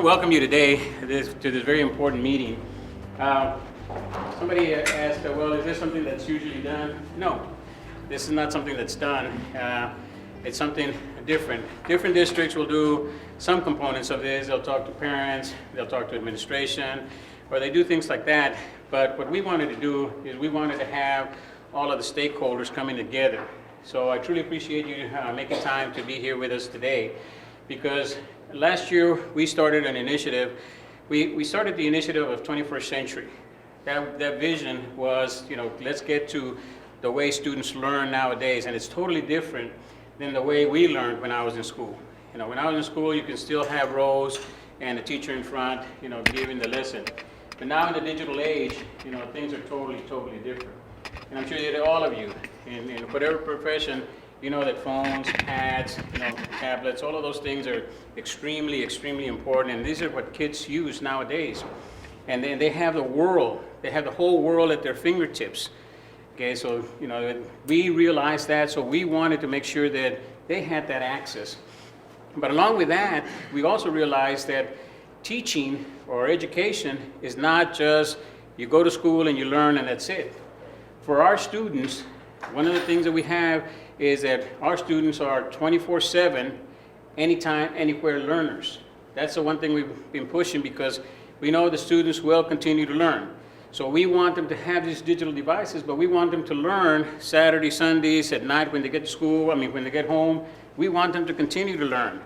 to welcome you today to this very important meeting. Somebody asked, well, is this something that's usually done? No, this is not something that's done. It's something different. Different districts will do some components of this. They'll talk to parents, they'll talk to administration, or they do things like that. But what we wanted to do is we wanted to have all of the stakeholders coming together. So I truly appreciate you making time to be here with us today, because last year we started an initiative. We started the initiative of 21st century. That vision was, let's get to the way students learn nowadays, and it's totally different than the way we learned when I was in school. When I was in school, you can still have rows and a teacher in front, giving the lesson. But now in the digital age, things are totally different. And I'm sure that all of you, in whatever profession, that phones, pads, tablets, all of those things are extremely important. And these are what kids use nowadays. And then they have the world, they have the whole world at their fingertips. Okay, so, we realized that, so we wanted to make sure that they had that access. But along with that, we also realized that teaching or education is not just you go to school and you learn and that's it. For our students, one of the things that we have is that our students are 24/7, anytime, anywhere learners. That's the one thing we've been pushing, because we know the students will continue to learn. So we want them to have these digital devices, but we want them to learn Saturday, Sundays, at night when they get to school, when they get home. We want them to continue to learn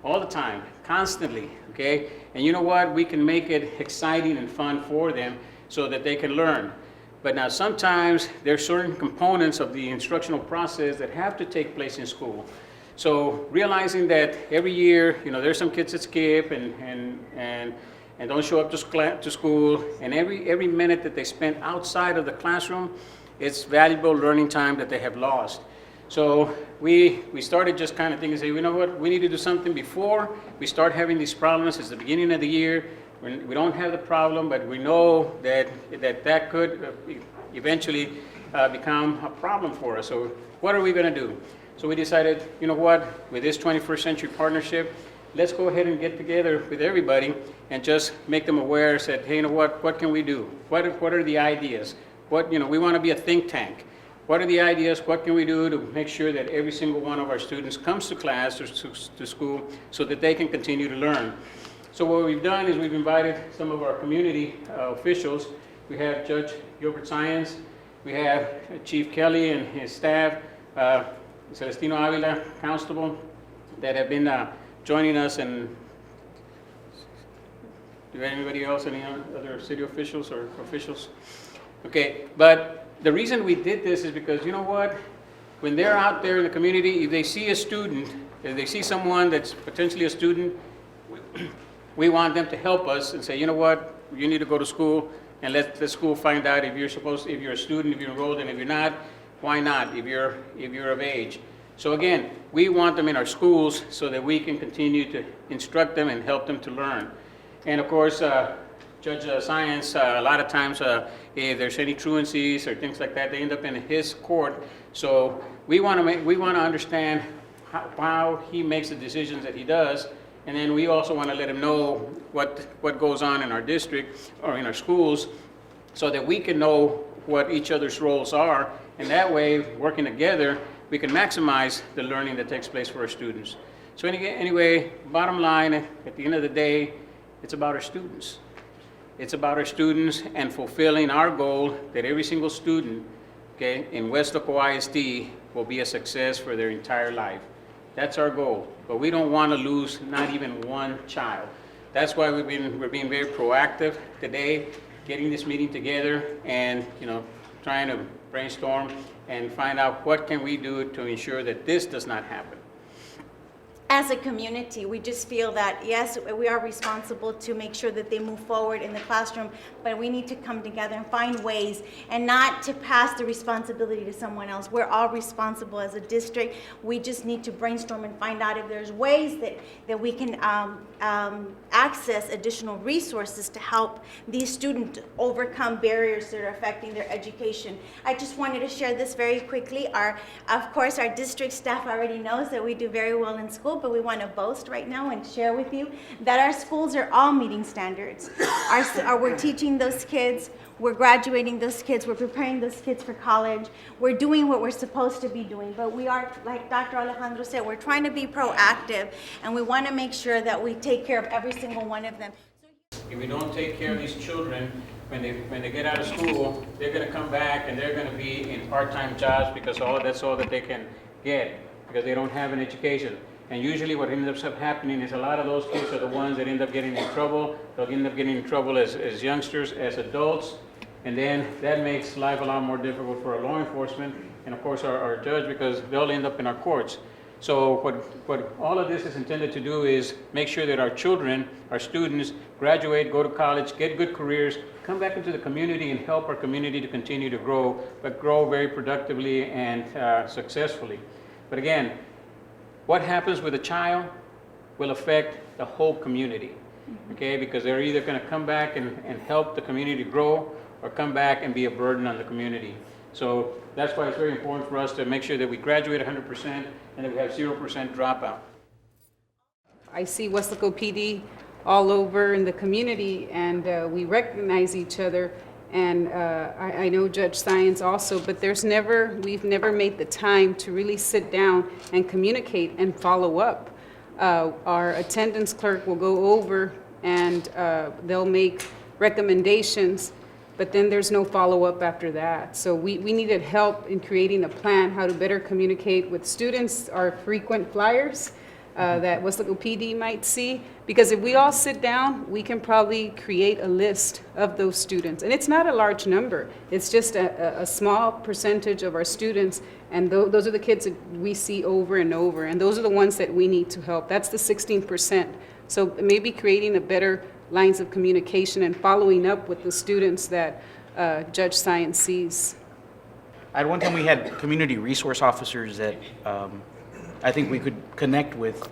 all the time, constantly, okay? And you know what? We can make it exciting and fun for them so that they can learn. But now sometimes there are certain components of the instructional process that have to take place in school. So realizing that every year, there's some kids that skip and don't show up to school, and every minute that they spend outside of the classroom, it's valuable learning time that they have lost. So we started just kind of thinking, say, you know what, we need to do something before we start having these problems. It's the beginning of the year. We don't have the problem, but we know that could eventually become a problem for us. So what are we going to do? So we decided, you know what, with this 21st Century Partnership, let's go ahead and get together with everybody and just make them aware, said, hey, what can we do? What are the ideas? We want to be a think tank. What are the ideas? What can we do to make sure that every single one of our students comes to class or to school so that they can continue to learn? So what we've done is we've invited some of our community officials. We have Judge Gilbert Saenz, we have Chief Kelley and his staff, Celestino Avila, Constable, that have been joining us. And do anybody else, any other city officials or officials? Okay, but the reason we did this is because, you know what, when they're out there in the community, if they see a student, if they see someone that's potentially a student, we want them to help us and say, you know what, you need to go to school, and let the school find out if you're a student, if you're enrolled, and if you're not, why not, if you're of age. So again, we want them in our schools so that we can continue to instruct them and help them to learn. And of course, Judge Saenz, a lot of times, if there's any truancies or things like that, they end up in his court. So we want to understand how he makes the decisions that he does. And then we also want to let them know what goes on in our district or in our schools, so that we can know what each other's roles are. And that way, working together, we can maximize the learning that takes place for our students. So anyway, bottom line, at the end of the day, it's about our students. It's about our students and fulfilling our goal that every single student, okay, in Weslaco ISD will be a success for their entire life. That's our goal, but we don't want to lose not even one child. That's why we're being very proactive today, getting this meeting together and trying to brainstorm and find out what can we do to ensure that this does not happen. As a community, we just feel that, yes, we are responsible to make sure that they move forward in the classroom, but we need to come together and find ways and not to pass the responsibility to someone else. We're all responsible as a district. We just need to brainstorm and find out if there's ways that we can access additional resources to help these students overcome barriers that are affecting their education. I just wanted to share this very quickly. Of course, our district staff already knows that we do very well in school, but we want to boast right now and share with you that our schools are all meeting standards. We're teaching those kids, we're graduating those kids, we're preparing those kids for college, we're doing what we're supposed to be doing, but we are, like Dr. Alejandro said, we're trying to be proactive, and we want to make sure that we take care of every single one of them. If we don't take care of these children, when they get out of school, they're going to come back and they're going to be in part-time jobs because that's all that they can get, because they don't have an education. And usually what ends up happening is a lot of those kids are the ones that end up getting in trouble. They'll end up getting in trouble as youngsters, as adults, and then that makes life a lot more difficult for our law enforcement and of course our judge, because they'll end up in our courts. So what all of this is intended to do is make sure that our children, our students, graduate, go to college, get good careers, come back into the community and help our community to continue to grow, but grow very productively and successfully. But again, what happens with a child will affect the whole community, okay? Because they're either going to come back and help the community grow or come back and be a burden on the community. So that's why it's very important for us to make sure that we graduate 100% and that we have 0% dropout. I see Weslaco PD all over in the community, and we recognize each other. And I know Judge Saenz also, but we've never made the time to really sit down and communicate and follow up. Our attendance clerk will go over and they'll make recommendations, but then there's no follow-up after that. So we needed help in creating a plan, how to better communicate with students, our frequent flyers that Weslaco PD might see. Because if we all sit down, we can probably create a list of those students. And it's not a large number. It's just a small percentage of our students, and those are the kids that we see over and over, and those are the ones that we need to help. That's the 16%. So maybe creating a better lines of communication and following up with the students that Judge Saenz sees. At one time, we had community resource officers that I think we could connect with,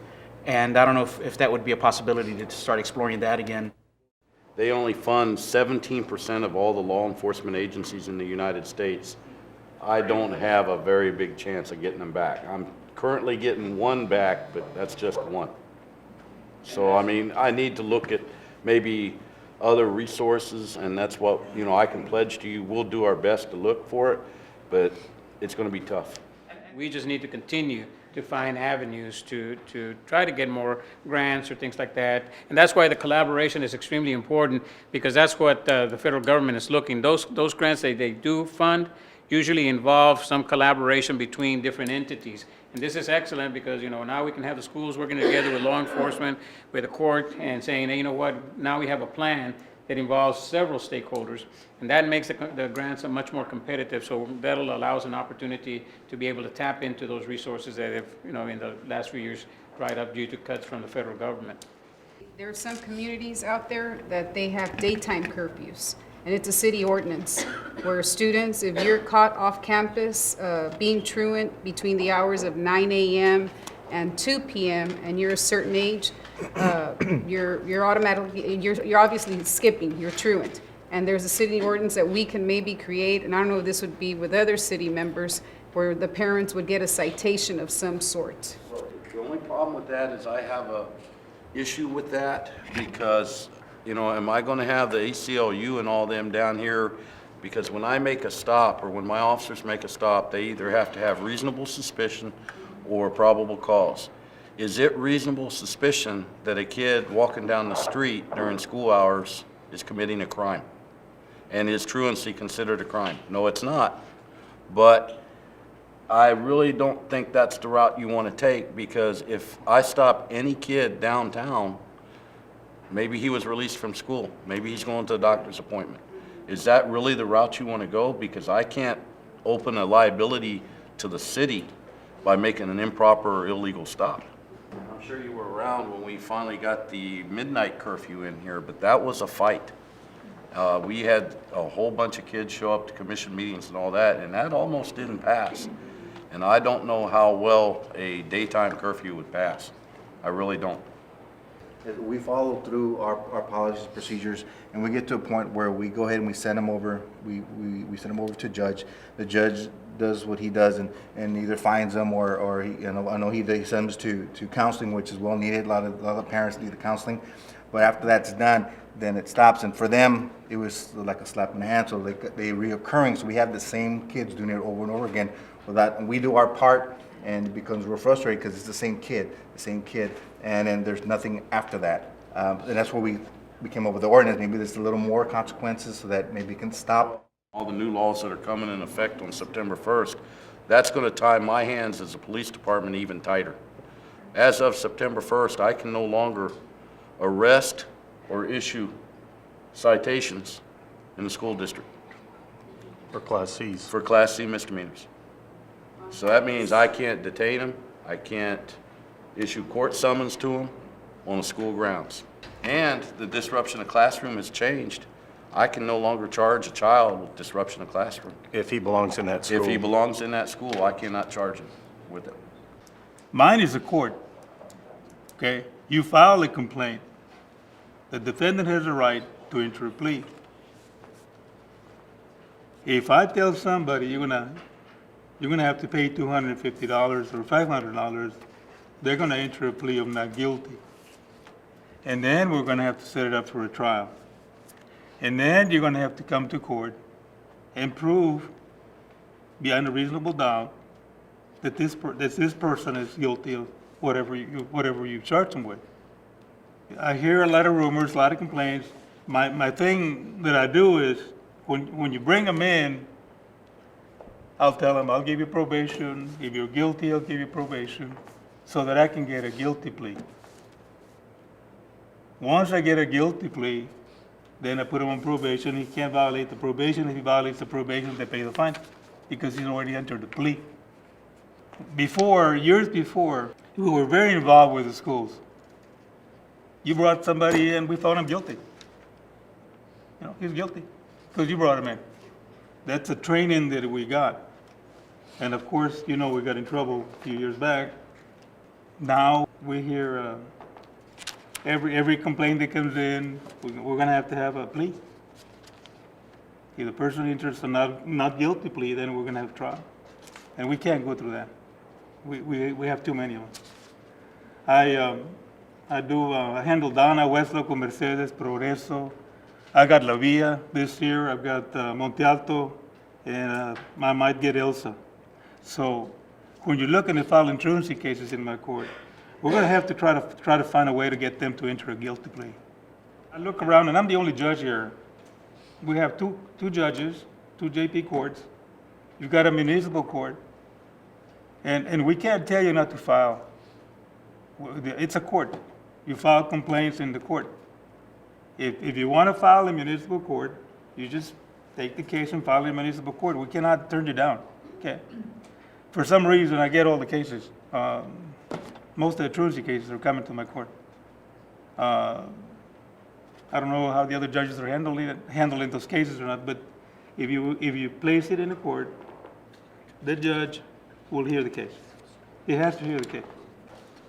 and I don't know if that would be a possibility to start exploring that again. They only fund 17% of all the law enforcement agencies in the United States. I don't have a very big chance of getting them back. I'm currently getting one back, but that's just one. So, I mean, I need to look at maybe other resources, and that's what, I can pledge to you. We'll do our best to look for it, but it's going to be tough. We just need to continue to find avenues to try to get more grants or things like that. And that's why the collaboration is extremely important, because that's what the federal government is looking. Those grants they do fund usually involve some collaboration between different entities. And this is excellent because, now we can have the schools working together with law enforcement, with the court, and saying, hey, you know what, now we have a plan that involves several stakeholders, and that makes the grants much more competitive. So that'll allow us an opportunity to be able to tap into those resources that have, in the last few years dried up due to cuts from the federal government. There are some communities out there that they have daytime curfews, and it's a city ordinance where students, if you're caught off campus being truant between the hours of 9 a.m. and 2 p.m. and you're a certain age, you're automatically, you're obviously skipping, you're truant. And there's a city ordinance that we can maybe create, and I don't know if this would be with other city members, where the parents would get a citation of some sort. The only problem with that is I have a issue with that because, am I going to have the ACLU and all them down here? Because when I make a stop, or when my officers make a stop, they either have to have reasonable suspicion or probable cause. Is it reasonable suspicion that a kid walking down the street during school hours is committing a crime? And is truancy considered a crime? No, it's not. But I really don't think that's the route you want to take, because if I stop any kid downtown, maybe he was released from school, maybe he's going to a doctor's appointment. Is that really the route you want to go? Because I can't open a liability to the city by making an improper or illegal stop. I'm sure you were around when we finally got the midnight curfew in here, but that was a fight. We had a whole bunch of kids show up to commission meetings and all that, and that almost didn't pass. And I don't know how well a daytime curfew would pass. I really don't. We follow through our policies, procedures, and we get to a point where we go ahead and we send them over. We send them over to a judge. The judge does what he does and either finds them or he, I know he sends to counseling, which is well needed. A lot of parents need the counseling. But after that's done, then it stops. And for them, it was like a slap in the hand. So they reoccurring. So we have the same kids doing it over and over again. With that, and we do our part, and it becomes real frustrating because it's the same kid, and then there's nothing after that. And that's where we came up with the ordinance. Maybe there's a little more consequences so that maybe it can stop. All the new laws that are coming in effect on September 1st, that's going to tie my hands as a police department even tighter. As of September 1st, I can no longer arrest or issue citations in the school district. For Class Cs. For Class C misdemeanors. So that means I can't detain them, I can't issue court summons to them on the school grounds. And the disruption of classroom has changed. I can no longer charge a child with disruption of classroom. If he belongs in that school. If he belongs in that school, I cannot charge him with it. Mine is a court, okay? You file a complaint. The defendant has a right to enter a plea. If I tell somebody you're gonna have to pay $250 or $500, they're gonna enter a plea of not guilty. And then we're gonna have to set it up for a trial. And then you're gonna have to come to court and prove beyond a reasonable doubt that this person is guilty of whatever you charge them with. I hear a lot of rumors, a lot of complaints. My thing that I do is when you bring them in, I'll tell them, I'll give you probation. If you're guilty, I'll give you probation so that I can get a guilty plea. Once I get a guilty plea, then I put him on probation. He can't violate the probation. If he violates the probation, they pay the fine because he's already entered the plea. Years before, we were very involved with the schools. You brought somebody in, we found him guilty. He's guilty because you brought him in. That's a training that we got. And of course, we got in trouble a few years back. Now we hear every complaint that comes in, we're going to have a plea. If the person enters a not guilty plea, then we're going to have trial. And we can't go through that. We have too many of them. I handle Dana, Weslaco, Mercedes, Progreso. I got La Villa this year. I've got Monte Alto, and I might get Elsa. So when you're looking at filing truancy cases in my court, we're going to have to try to find a way to get them to enter a guilty plea. I look around, and I'm the only judge here. We have two judges, two JP courts. You've got a municipal court, and we can't tell you not to file. It's a court. You file complaints in the court. If you want to file in municipal court, you just take the case and file in municipal court. We cannot turn you down. Okay. For some reason, I get all the cases. Most of the truancy cases are coming to my court. I don't know how the other judges are handling those cases or not, but if you place it in the court, the judge will hear the case. He has to hear the case.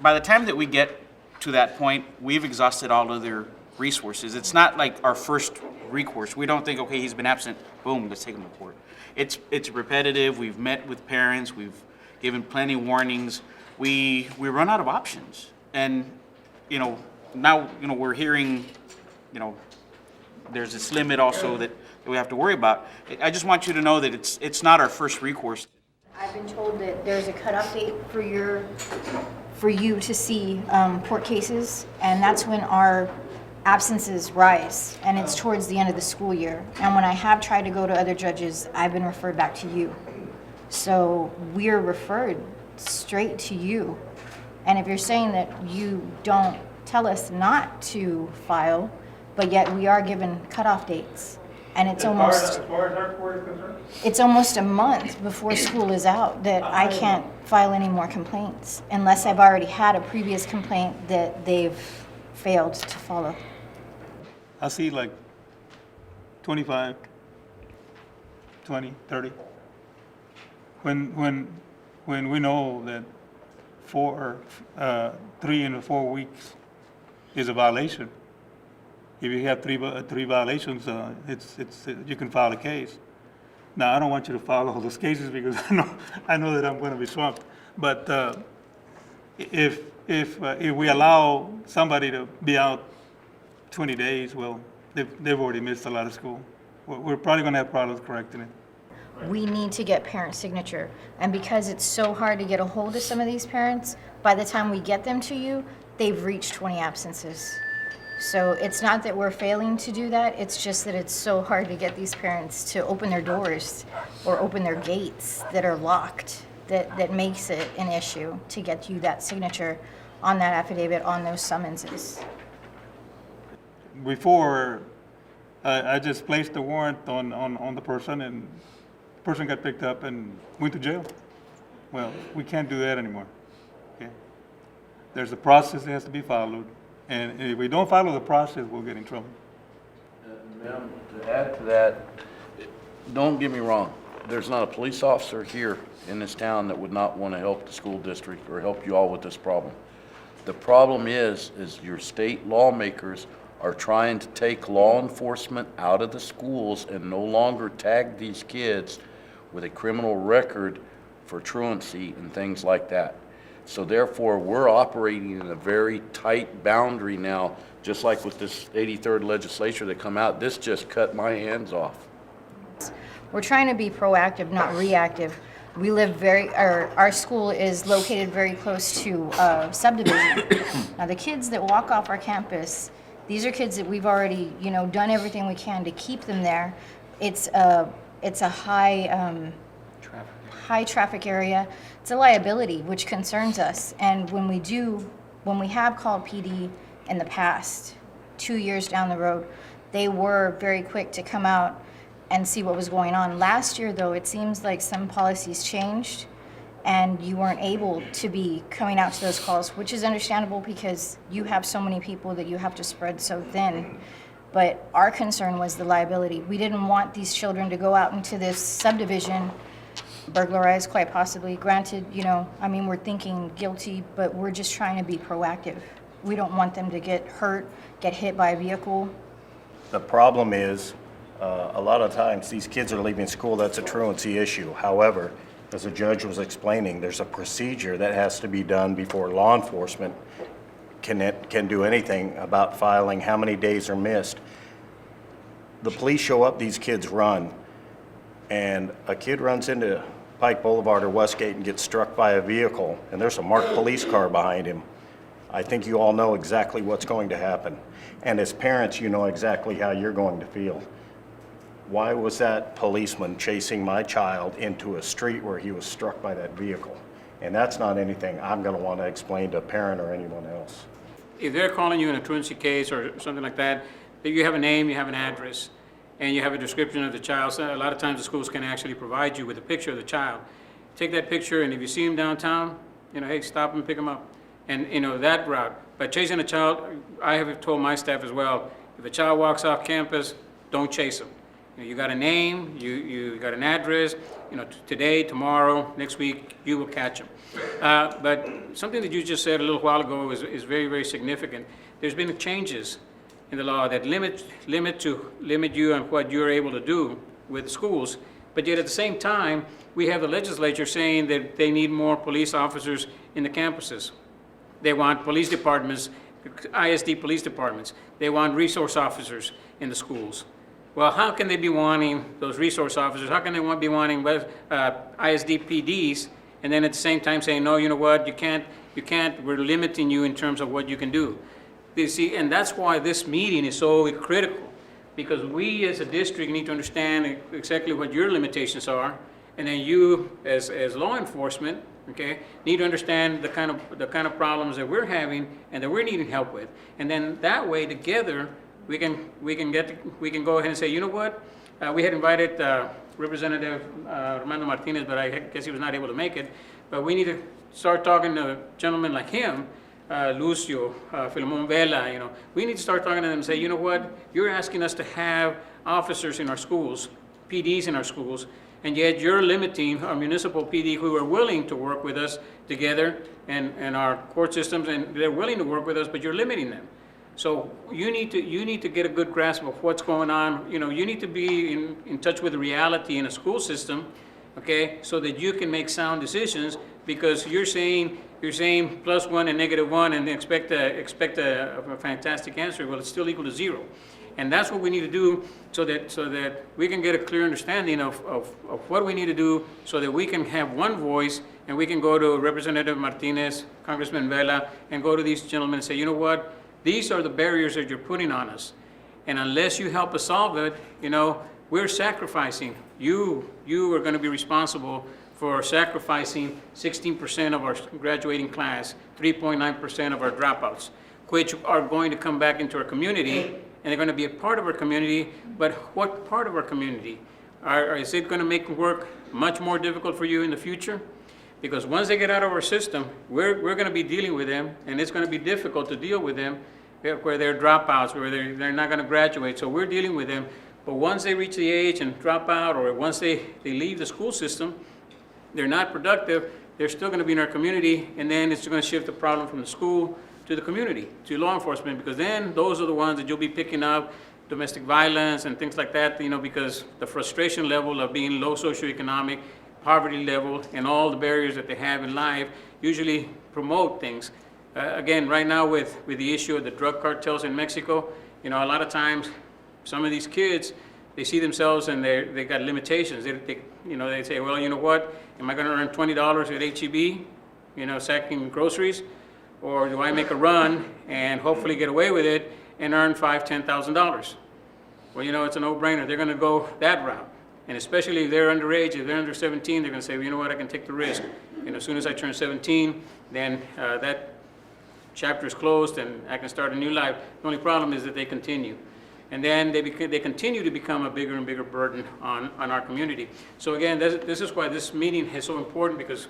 By the time that we get to that point, we've exhausted all other resources. It's not like our first recourse. We don't think, okay, he's been absent, boom, let's take him to court. It's repetitive. We've met with parents. We've given plenty of warnings. We run out of options. And, now, we're hearing, there's this limit also that we have to worry about. I just want you to know that it's not our first recourse. I've been told that there's a cutoff date for you to see court cases, and that's when our absences rise, and it's towards the end of the school year. And when I have tried to go to other judges, I've been referred back to you. So we're referred straight to you. And if you're saying that you don't tell us not to file, but yet we are given cutoff dates, and it's almost a month before school is out that I can't file any more complaints unless I've already had a previous complaint that they've failed to follow. I see like 25, 20, 30. When we know that 3 and 4 weeks is a violation. If you have three violations, you can file a case. Now, I don't want you to follow all those cases because I know that I'm going to be swamped. But if we allow somebody to be out 20 days, well, they've already missed a lot of school. We're probably going to have problems correcting it. We need to get parent signature. And because it's so hard to get a hold of some of these parents, by the time we get them to you, they've reached 20 absences. So it's not that we're failing to do that, it's just that it's so hard to get these parents to open their doors or open their gates that are locked, that makes it an issue to get you that signature on that affidavit, on those summonses. Before, I just placed the warrant on the person, and the person got picked up and went to jail. Well, we can't do that anymore. Okay? There's a process that has to be followed, and if we don't follow the process, we'll get in trouble. Ma'am, to add to that, don't get me wrong, there's not a police officer here in this town that would not want to help the school district or help you all with this problem. The problem is your state lawmakers are trying to take law enforcement out of the schools and no longer tag these kids with a criminal record for truancy and things like that. So therefore, we're operating in a very tight boundary now, just like with this 83rd legislature that come out. This just cut my hands off. We're trying to be proactive, not reactive. We live our school is located very close to subdivision. Now, the kids that walk off our campus, these are kids that we've already, done everything we can to keep them there. It's a high traffic area. It's a liability, which concerns us. And when we have called PD in the past, 2 years down the road, they were very quick to come out and see what was going on. Last year, though, it seems like some policies changed and you weren't able to be coming out to those calls, which is understandable because you have so many people that you have to spread so thin. But our concern was the liability. We didn't want these children to go out into this subdivision, burglarized quite possibly. Granted, we're thinking guilty, but we're just trying to be proactive. We don't want them to get hurt, get hit by a vehicle. The problem is, a lot of times, these kids are leaving school, that's a truancy issue. However, as the judge was explaining, there's a procedure that has to be done before law enforcement can do anything about filing how many days are missed. The police show up, these kids run, and a kid runs into Pike Boulevard or Westgate and gets struck by a vehicle, and there's a marked police car behind him. I think you all know exactly what's going to happen. And as parents, you know exactly how you're going to feel. Why was that policeman chasing my child into a street where he was struck by that vehicle? And that's not anything I'm going to want to explain to a parent or anyone else. If they're calling you in a truancy case or something like that, you have a name, you have an address, and you have a description of the child. So a lot of times the schools can actually provide you with a picture of the child. Take that picture, and if you see him downtown, hey, stop him, pick him up. And, that route. By chasing a child, I have told my staff as well, if a child walks off campus, don't chase him. You got a name, you got an address, today, tomorrow, next week, you will catch him. But something that you just said a little while ago is very, very significant. There's been changes in the law that limit you on what you're able to do with schools, but yet at the same time, we have the legislature saying that they need more police officers in the campuses. They want police departments, ISD police departments. They want resource officers in the schools. Well, how can they be wanting those resource officers? How can they be wanting ISD PDs, and then at the same time saying, no, you know what, you can't, we're limiting you in terms of what you can do. You see, and that's why this meeting is so critical, because we as a district need to understand exactly what your limitations are, and then you as law enforcement, okay, need to understand the kind of problems that we're having and that we're needing help with. And then that way together, we can go ahead and say, you know what, we had invited Representative Armando Martinez, but I guess he was not able to make it. But we need to start talking to gentlemen like him, Lucio, Filemon Vela, we need to start talking to them and say, you know what, you're asking us to have officers in our schools, PDs in our schools, and yet you're limiting our municipal PD who are willing to work with us together and our court systems, and they're willing to work with us, but you're limiting them. So you need to get a good grasp of what's going on. You know, you need to be in touch with the reality in a school system, okay, so that you can make sound decisions, because you're saying +1 and -1 and expect a fantastic answer. Well, it's still equal to 0. And that's what we need to do so that we can get a clear understanding of what we need to do so that we can have one voice, and we can go to Representative Martinez, Congressman Vela, and go to these gentlemen and say, you know what, these are the barriers that you're putting on us. And unless you help us solve it, you know, we're sacrificing. You are going to be responsible for sacrificing 16% of our graduating class, 3.9% of our dropouts, which are going to come back into our community, and they're going to be a part of our community. But what part of our community? Is it going to make work much more difficult for you in the future? Because once they get out of our system, we're going to be dealing with them, and it's going to be difficult to deal with them where they're dropouts, where they're not going to graduate. So we're dealing with them. But once they reach the age and drop out, or once they leave the school system, they're not productive, they're still going to be in our community, and then it's going to shift the problem from the school to the community, to law enforcement, because then those are the ones that you'll be picking up, domestic violence and things like that, you know, because the frustration level of being low socioeconomic, poverty level, and all the barriers that they have in life usually promote things. Again, right now with the issue of the drug cartels in Mexico, you know, a lot of times some of these kids, they see themselves and they got limitations. They say, well, you know what, am I going to earn $20 at H-E-B, you know, sacking groceries? Or do I make a run and hopefully get away with it and earn $5,000, $10,000? Well, you know, it's a no-brainer. They're going to go that route. And especially if they're underage, if they're under 17, they're going to say, well, you know what, I can take the risk. You know, as soon as I turn 17, then that chapter is closed and I can start a new life. The only problem is that they continue. And then they continue to become a bigger and bigger burden on our community. So again, this is why this meeting is so important, because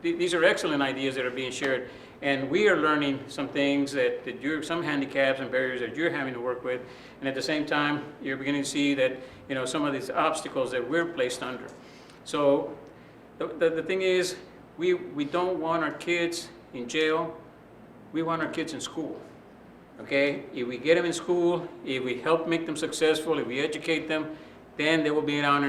these are excellent ideas that are being shared. And we are learning some things some handicaps and barriers that you're having to work with. And at the same time, you're beginning to see that, you know, some of these obstacles that we're placed under. So the thing is, we don't want our kids in jail. We want our kids in school. Okay? If we get them in school, if we help make them successful, if we educate them, then they will be on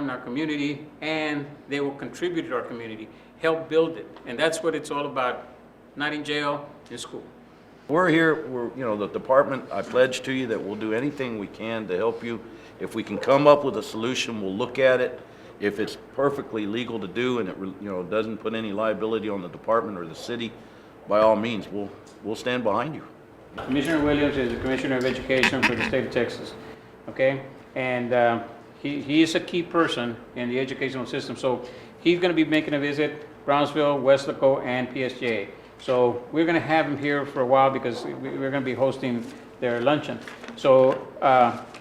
our community, and they will contribute to our community, help build it. And that's what it's all about. Not in jail, in school. We're here, you know, the department, I pledge to you that we'll do anything we can to help you. If we can come up with a solution, we'll look at it. If it's perfectly legal to do and it, you know, doesn't put any liability on the department or the city, by all means, we'll stand behind you. Commissioner Williams is the Commissioner of Education for the state of Texas, okay? And he is a key person in the educational system. So he's going to be making a visit, Brownsville, Weslaco, and PSJ. So we're going to have him here for a while because we're going to be hosting their luncheon. So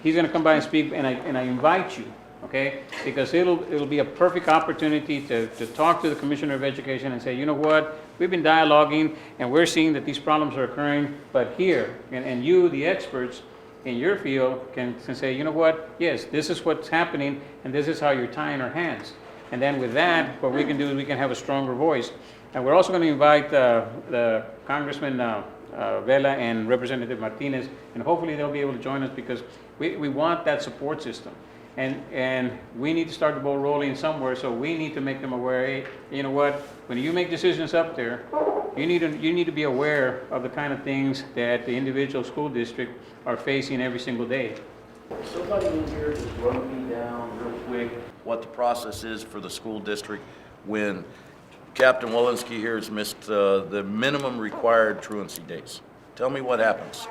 he's going to come by and speak, and I invite you, okay? Because it'll be a perfect opportunity to talk to the Commissioner of Education and say, you know what, we've been dialoguing and we're seeing that these problems are occurring, but here, and you, the experts in your field, can say, you know what, yes, this is what's happening and this is how you're tying our hands. And then with that, what we can do is we can have a stronger voice. And we're also going to invite the Congressman Vela and Representative Martinez, and hopefully they'll be able to join us, because we want that support system. And we need to start the ball rolling somewhere, so we need to make them aware, hey, you know what, when you make decisions up there, you need to be aware of the kind of things that the individual school district are facing every single day. Somebody in here just run me down real quick what the process is for the school district when Captain Walensky here has missed the minimum required truancy days. Tell me what happens.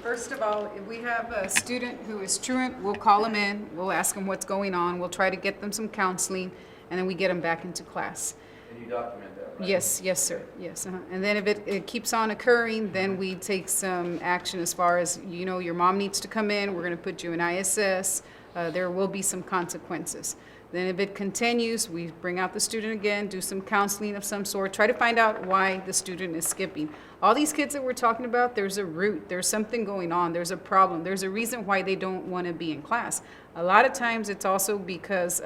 First of all, if we have a student who is truant, we'll call them in, we'll ask them what's going on, we'll try to get them some counseling, and then we get them back into class. And you document that, right? Yes, sir, yes. And then if it keeps on occurring, then we take some action as far as, you know, your mom needs to come in, we're going to put you in ISS, there will be some consequences. Then if it continues, we bring out the student again, do some counseling of some sort, try to find out why the student is skipping. All these kids that we're talking about, there's a root, there's something going on, there's a problem, there's a reason why they don't want to be in class. A lot of times it's also because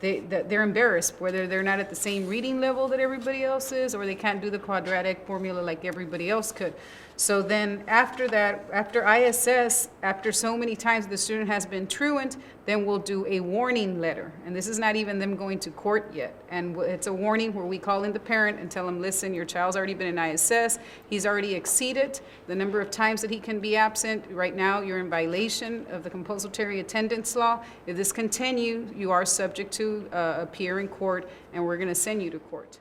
they're embarrassed, whether they're not at the same reading level that everybody else is, or they can't do the quadratic formula like everybody else could. So then after that, after ISS, after so many times the student has been truant, then we'll do a warning letter. And this is not even them going to court yet. And it's a warning where we call in the parent and tell them, listen, your child's already been in ISS. He's already exceeded the number of times that he can be absent. Right now, you're in violation of the compulsory attendance law. If this continues, you are subject to appear in court, and we're going to send you to court.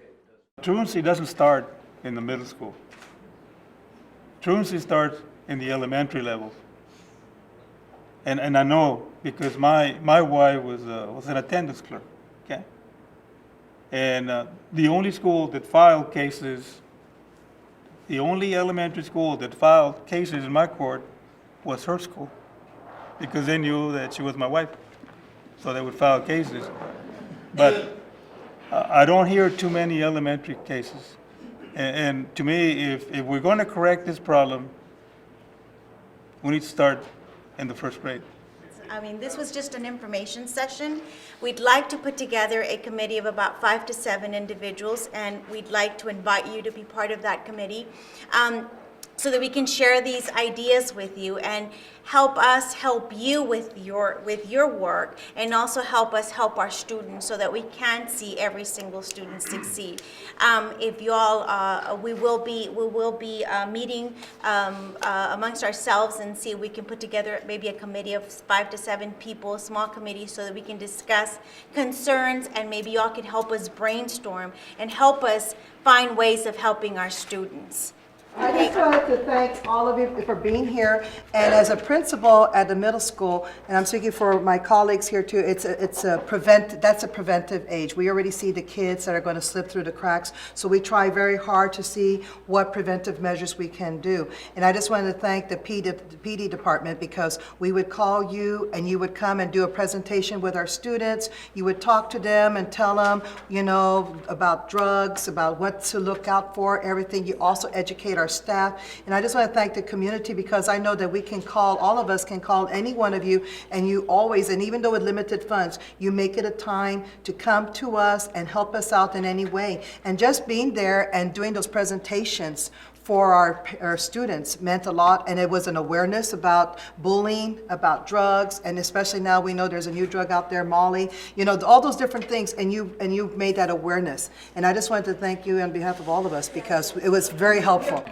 Truancy doesn't start in the middle school. Truancy starts in the elementary levels. And I know because my wife was an attendance clerk, okay? And the only school that filed cases, the only elementary school that filed cases in my court was her school, because they knew that she was my wife, so they would file cases. But I don't hear too many elementary cases. And to me, if we're going to correct this problem, we need to start in the first grade. I mean, this was just an information session. We'd like to put together a committee of about 5 to 7 individuals, and we'd like to invite you to be part of that committee, so that we can share these ideas with you and help us help you with your work, and also help us help our students so that we can see every single student succeed. If you all, we will be meeting amongst ourselves and see if we can put together maybe a committee of 5 to 7 people, a small committee, so that we can discuss concerns, and maybe y'all can help us brainstorm and help us find ways of helping our students. I just wanted to thank all of you for being here, and as a principal at the middle school, and I'm speaking for my colleagues here too, that's a preventive age. We already see the kids that are going to slip through the cracks, so we try very hard to see what preventive measures we can do. And I just wanted to thank the PD department, because we would call you and you would come and do a presentation with our students. You would talk to them and tell them, you know, about drugs, about what to look out for, everything. You also educate our staff. And I just want to thank the community, because I know that we can call, all of us can call any one of you, and you always, and even though with limited funds, you make it a time to come to us and help us out in any way. And just being there and doing those presentations for our students meant a lot, and it was an awareness about bullying, about drugs, and especially now we know there's a new drug out there, Molly, you know, all those different things, and you made that awareness. And I just wanted to thank you on behalf of all of us, because it was very helpful.